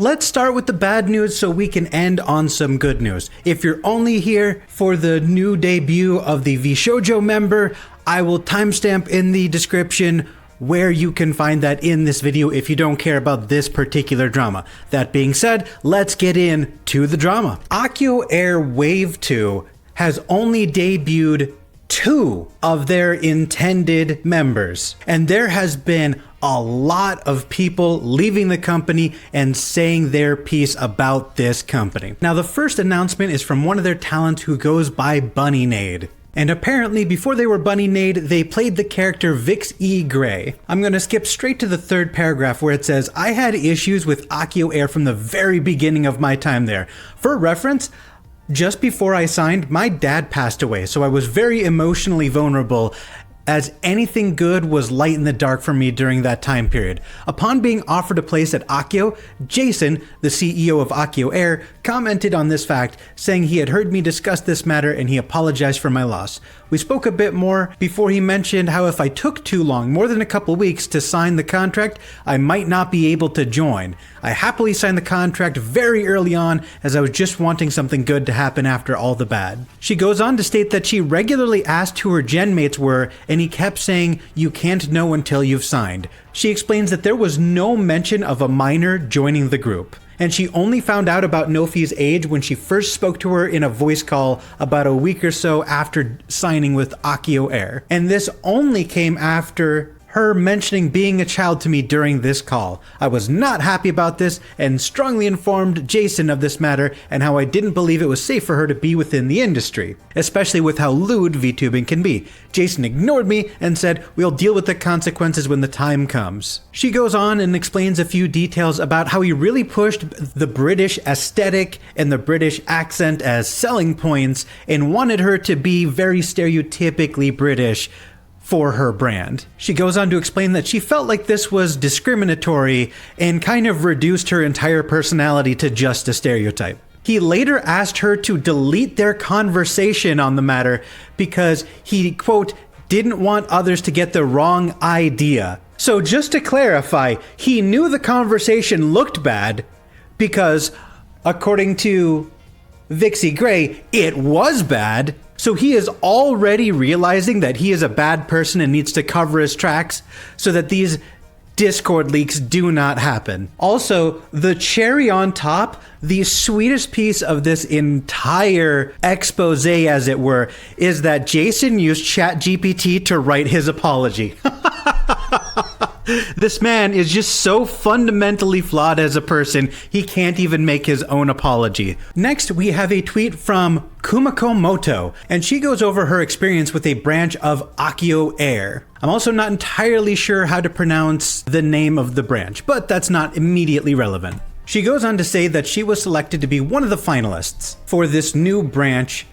let's start with the bad news so we can end on some good news. If you're only here for the new debut of the VShojo member, I will timestamp in the description where you can find that in this video if you don't care about this particular drama. That being said, let's get into the drama. Akio Air Wave 2 has only debuted 2 of their intended members, and there has been a lot of people leaving the company and saying their piece about this company. Now, the first announcement is from one of their talents who goes by Bunnynade. And apparently, before they were Bunnynade, they played the character Vix E. Gray. I'm gonna skip straight to the third paragraph where it says, I had issues with Akio Air from the very beginning of my time there. For reference, just before I signed, my dad passed away, so I was very emotionally vulnerable, as anything good was light in the dark for me during that time period. Upon being offered a place at Akio, Jason, the CEO of Akio Air, commented on this fact, saying he had heard me discuss this matter and he apologized for my loss. We spoke a bit more before he mentioned how if I took too long, more than a couple weeks, to sign the contract, I might not be able to join. I happily signed the contract very early on as I was just wanting something good to happen after all the bad. She goes on to state that she regularly asked who her gen mates were and he kept saying, you can't know until you've signed. She explains that there was no mention of a minor joining the group, and she only found out about Nofi's age when she first spoke to her in a voice call about a week or so after signing with Akio Air. And this only came after her mentioning being a child to me during this call. I was not happy about this and strongly informed Jason of this matter and how I didn't believe it was safe for her to be within the industry, especially with how lewd VTubing can be. Jason ignored me and said, we'll deal with the consequences when the time comes. She goes on and explains a few details about how he really pushed the British aesthetic and the British accent as selling points and wanted her to be very stereotypically British for her brand. She goes on to explain that she felt like this was discriminatory and kind of reduced her entire personality to just a stereotype. He later asked her to delete their conversation on the matter because he, quote, didn't want others to get the wrong idea. So just to clarify, he knew the conversation looked bad because, according to Vixie Gray, it was bad. So he is already realizing that he is a bad person and needs to cover his tracks so that these Discord leaks do not happen. Also, the cherry on top, the sweetest piece of this entire expose, as it were, is that Jason used ChatGPT to write his apology. This man is just so fundamentally flawed as a person, he can't even make his own apology. Next, we have a tweet from Kumiko Moto, and she goes over her experience with a branch of Akio Air. I'm also not entirely sure how to pronounce the name of the branch, but that's not immediately relevant. She goes on to say that she was selected to be one of the finalists for this new branch,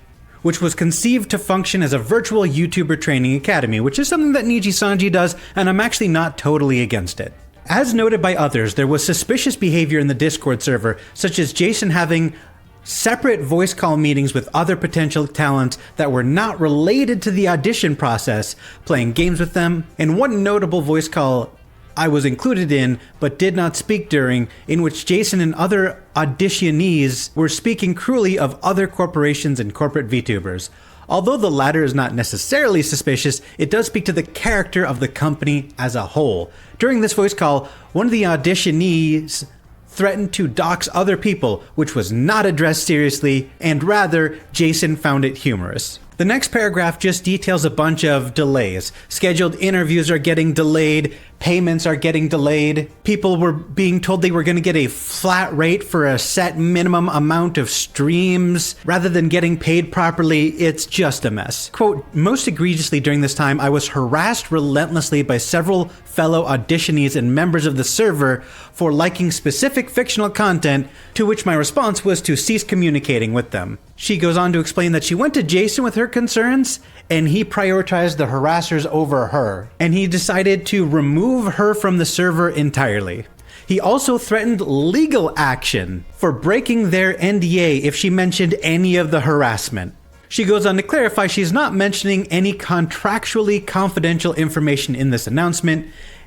which was conceived to function as a virtual YouTuber training academy, which is something that Niji Sanji does, and I'm actually not totally against it. As noted by others, there was suspicious behavior in the Discord server, such as Jason having separate voice call meetings with other potential talents that were not related to the audition process, playing games with them, and one notable voice call I was included in, but did not speak during, in which Jason and other auditionees were speaking cruelly of other corporations and corporate VTubers. Although the latter is not necessarily suspicious, it does speak to the character of the company as a whole. During this voice call, one of the auditionees threatened to dox other people, which was not addressed seriously, and rather, Jason found it humorous. The next paragraph just details a bunch of delays. Scheduled interviews are getting delayed, payments are getting delayed, people were being told they were going to get a flat rate for a set minimum amount of streams. Rather than getting paid properly, it's just a mess. Quote, most egregiously during this time, I was harassed relentlessly by several fellow auditionees and members of the server for liking specific fictional content, to which my response was to cease communicating with them. She goes on to explain that she went to Jason with her concerns, and he prioritized the harassers over her, and he decided to remove her from the server entirely. He also threatened legal action for breaking their NDA if she mentioned any of the harassment. She goes on to clarify she's not mentioning any contractually confidential information in this announcement,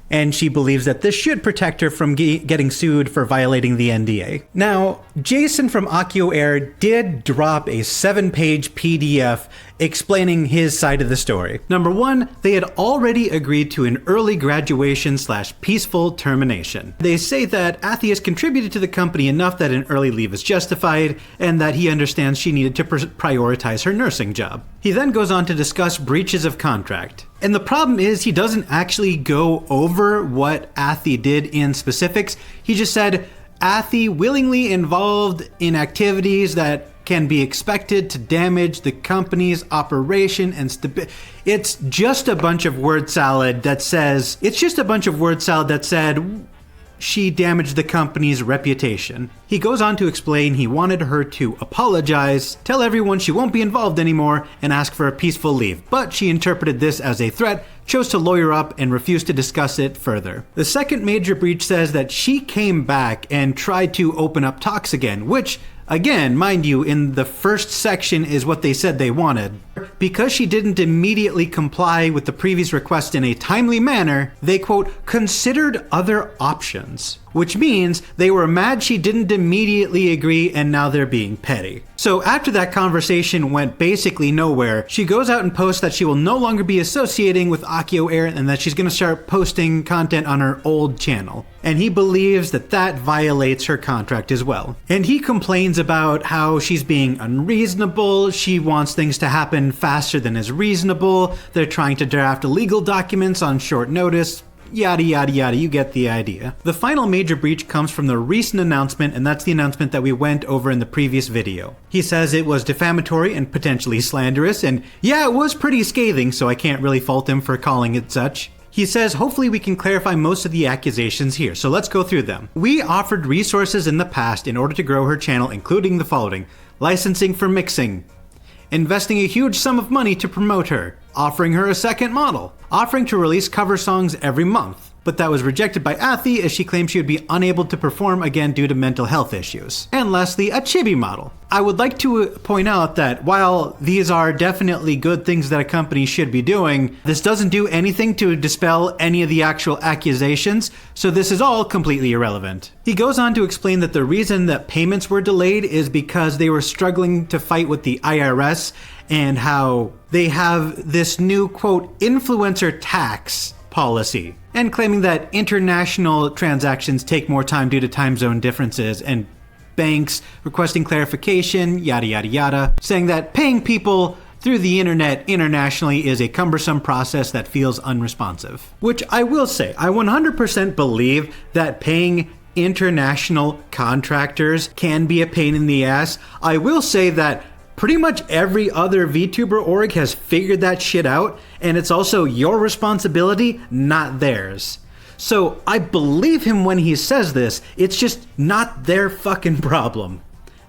and she believes that this should protect her from getting sued for violating the NDA. Now, Jason from Akio Air did drop a 7-page PDF explaining his side of the story. Number one, they had already agreed to an early graduation / peaceful termination. They say that Athi has contributed to the company enough that an early leave is justified, and that he understands she needed to prioritize her nursing job. He then goes on to discuss breaches of contract. And the problem is he doesn't actually go over what Athi did in specifics. He just said, Athi willingly involved in activities that can be expected to damage the company's operation and stability. It's just a bunch of word salad that says, she damaged the company's reputation. He goes on to explain he wanted her to apologize, tell everyone she won't be involved anymore, and ask for a peaceful leave. But she interpreted this as a threat, chose to lawyer up, and refused to discuss it further. The second major breach says that she came back and tried to open up talks again, which, again, mind you, in the first section is what they said they wanted. Because she didn't immediately comply with the previous request in a timely manner, they, quote, considered other options. Which means they were mad she didn't immediately agree and now they're being petty. So after that conversation went basically nowhere, she goes out and posts that she will no longer be associating with Akio Air and that she's going to start posting content on her old channel. And he believes that that violates her contract as well. And he complains about how she's being unreasonable, she wants things to happen faster than is reasonable, they're trying to draft legal documents on short notice, yada yada yada, you get the idea. The final major breach comes from the recent announcement, and that's the announcement that we went over in the previous video. He says it was defamatory and potentially slanderous, and yeah, it was pretty scathing, so I can't really fault him for calling it such. He says, hopefully we can clarify most of the accusations here, so let's go through them. We offered resources in the past in order to grow her channel, including the following: licensing for mixing, investing a huge sum of money to promote her, offering her a second model, offering to release cover songs every month. But that was rejected by Athi as she claimed she would be unable to perform again due to mental health issues. And lastly, a chibi model. I would like to point out that while these are definitely good things that a company should be doing, this doesn't do anything to dispel any of the actual accusations, so this is all completely irrelevant. He goes on to explain that the reason that payments were delayed is because they were struggling to fight with the IRS and how they have this new, quote, influencer tax policy, and claiming that international transactions take more time due to time zone differences, and banks requesting clarification, yada yada yada, saying that paying people through the internet internationally is a cumbersome process that feels unresponsive. Which I will say, I 100% believe that paying international contractors can be a pain in the ass. I will say that pretty much every other VTuber org has figured that shit out, and it's also your responsibility, not theirs. So I believe him when he says this, it's just not their fucking problem.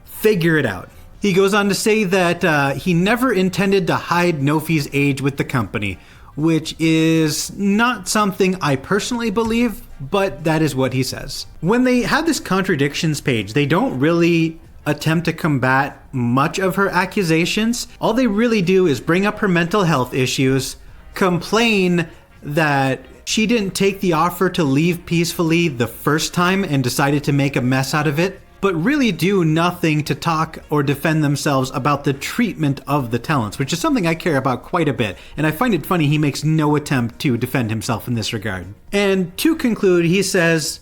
Figure it out. He goes on to say that he never intended to hide Nofi's age with the company, which is not something I personally believe, but that is what he says. When they have this contradictions page, they don't really attempt to combat much of her accusations. All they really do is bring up her mental health issues, complain that she didn't take the offer to leave peacefully the first time and decided to make a mess out of it, but really do nothing to talk or defend themselves about the treatment of the talents, which is something I care about quite a bit, and I find it funny he makes no attempt to defend himself in this regard. And to conclude, he says,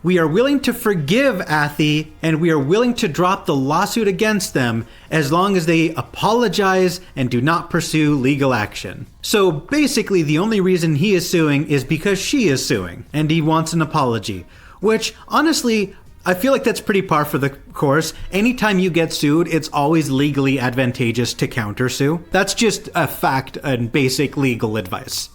"We are willing to forgive Athi, and we are willing to drop the lawsuit against them as long as they apologize and do not pursue legal action." So basically, the only reason he is suing is because she is suing, and he wants an apology. Which, honestly, I feel like that's pretty par for the course. Anytime you get sued, it's always legally advantageous to countersue. That's just a fact and basic legal advice.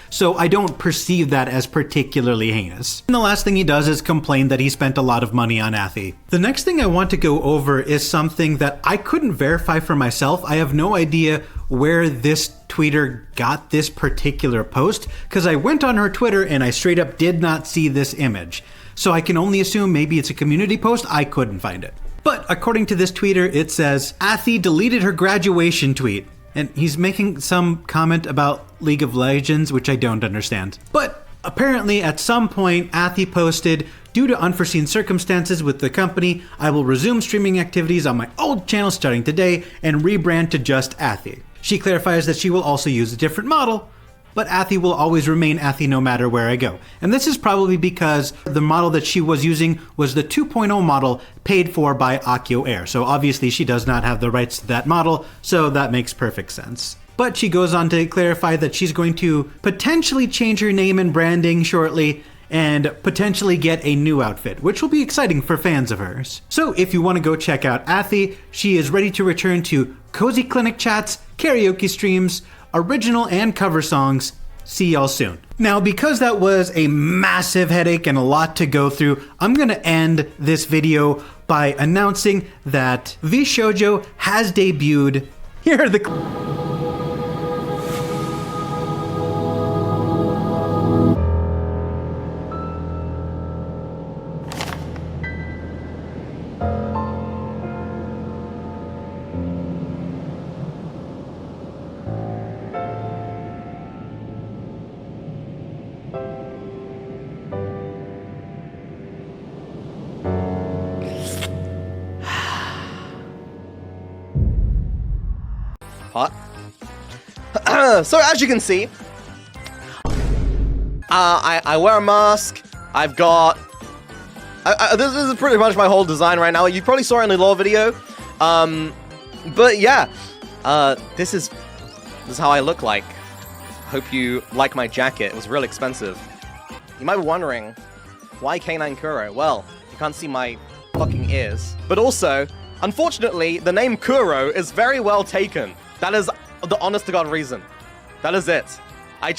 So I don't perceive that as particularly heinous. And the last thing he does is complain that he spent a lot of money on Athi. The next thing I want to go over is something that I couldn't verify for myself. I have no idea where this tweeter got this particular post, because I went on her Twitter and I straight up did not see this image. So I can only assume maybe it's a community post. I couldn't find it. But according to this tweeter, it says, Athi deleted her graduation tweet. And he's making some comment about League of Legends, which I don't understand. But Apparently, at some point, Athi posted, "Due to unforeseen circumstances with the company, I will resume streaming activities on my old channel starting today and rebrand to just Athi." She clarifies that she will also use a different model, but Athi will always remain Athi no matter where I go. And this is probably because the model that she was using was the 2.0 model paid for by Akio Air. So obviously she does not have the rights to that model, so that makes perfect sense. But she goes on to clarify that she's going to potentially change her name and branding shortly and potentially get a new outfit, which will be exciting for fans of hers. So if you want to go check out Athi, she is ready to return to cozy clinic chats, karaoke streams, original and cover songs. See y'all soon. Now, because that was a massive headache and a lot to go through, I'm gonna end this video by announcing that VShojo has debuted. Here are the Hot. So as you can see, I wear a mask. I've got. This is pretty much my whole design right now. You probably saw it in the lore video. But yeah, this is how I look like. Hope you like my jacket. It was real expensive. You might be wondering, why Canine Kura? Well, you can't see my fucking ears. But also, unfortunately, the name Kuro is very well taken. That is the honest to God reason. That is it. I'm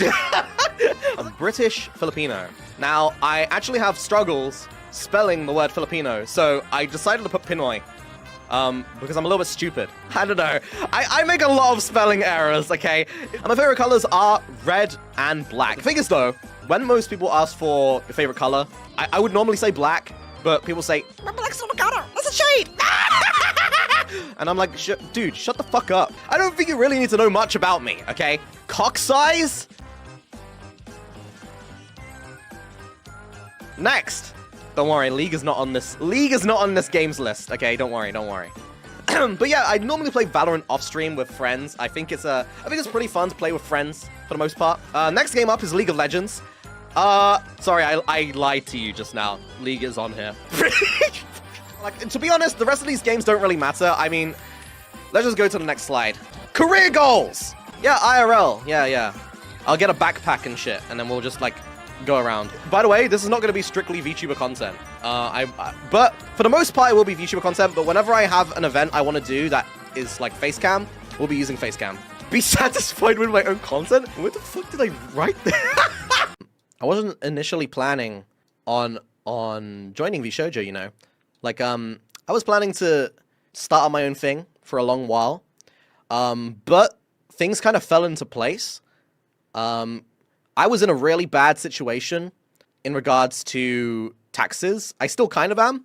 British Filipino. Now, I actually have struggles spelling the word Filipino, so I decided to put Pinoy. Because I'm a little bit stupid. I don't know. I make a lot of spelling errors, okay? And my favorite colors are red and black. The thing is though, when most people ask for your favorite color, I would normally say black, but people say, black's not a color, it's a shade! And I'm like, dude, shut the fuck up. I don't think you really need to know much about me, okay? Cock size? Next. Don't worry, League is not on this. League is not on this games list, okay? Don't worry, don't worry. But yeah, I normally play Valorant off stream with friends. I think it's pretty fun to play with friends for the most part. Next game up is League of Legends. Sorry, I lied to you just now. League is on here. Like, to be honest, the rest of these games don't really matter. I mean, let's just go to the next slide. Career goals! Yeah, IRL. Yeah. I'll get a backpack and shit, and then we'll just, like, go around. By the way, this is not going to be strictly VTuber content. But for the most part, it will be VTuber content, but whenever I have an event I want to do that is, like, facecam, we'll be using facecam. Be satisfied with my own content? What the fuck did I write there? I wasn't initially planning on joining VShojo, you know. Like, I was planning to start on my own thing for a long while, but things kind of fell into place. I was in a really bad situation in regards to taxes. I still kind of am,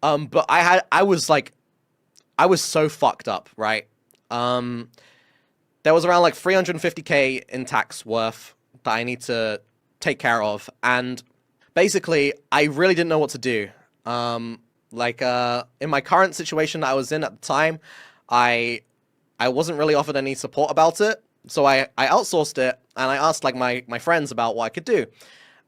but I was so fucked up, right? There was around like 350k in tax worth that I need to take care of, and basically, I really didn't know what to do. In my current situation that I was in at the time, I wasn't really offered any support about it, so I outsourced it, and I asked like my friends about what I could do.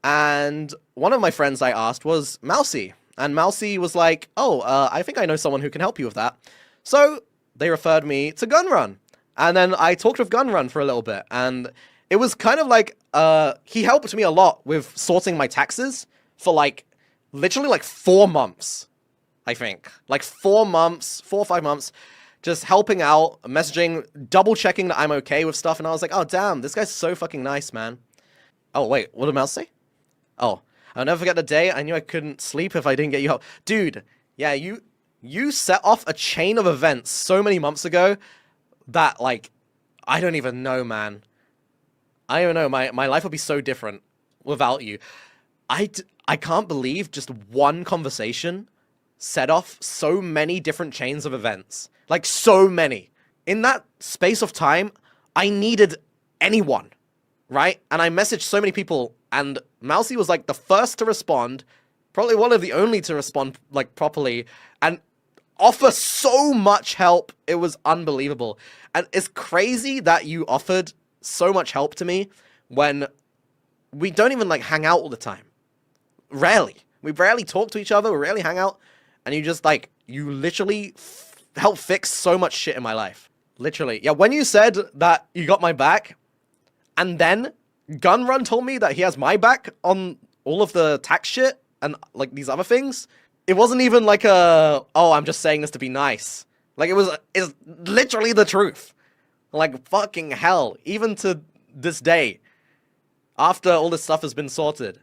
And one of my friends I asked was Mousy, and Mousy was like, oh, I think I know someone who can help you with that. So they referred me to Gunrun, and then I talked with Gunrun for a little bit, and it was kind of like, he helped me a lot with sorting my taxes for like, literally like 4 months. I think. Like 4 months, 4 or 5 months, just helping out, messaging, double checking that I'm okay with stuff, and I was like, oh damn, this guy's so fucking nice, man. Oh wait, what did Mouse say? Oh, I'll never forget the day I knew I couldn't sleep if I didn't get you help. Dude, yeah, you set off a chain of events so many months ago that, like, I don't even know, man. I don't know, my life would be so different without you. I can't believe just one conversation set off so many different chains of events. Like, so many. In that space of time, I needed anyone, right? And I messaged so many people And Mousy was like the first to respond, probably one of the only to respond like properly, and offer so much help. It was unbelievable. And it's crazy that you offered so much help to me when we don't even like hang out all the time. Rarely. We barely talk to each other, we rarely hang out, and you just like, you literally help fix so much shit in my life. Literally. Yeah, when you said that you got my back, and then Gunrun told me that he has my back on all of the tax shit and like these other things, it wasn't even like a, oh, I'm just saying this to be nice. Like it's literally the truth. Like fucking hell, even to this day, after all this stuff has been sorted,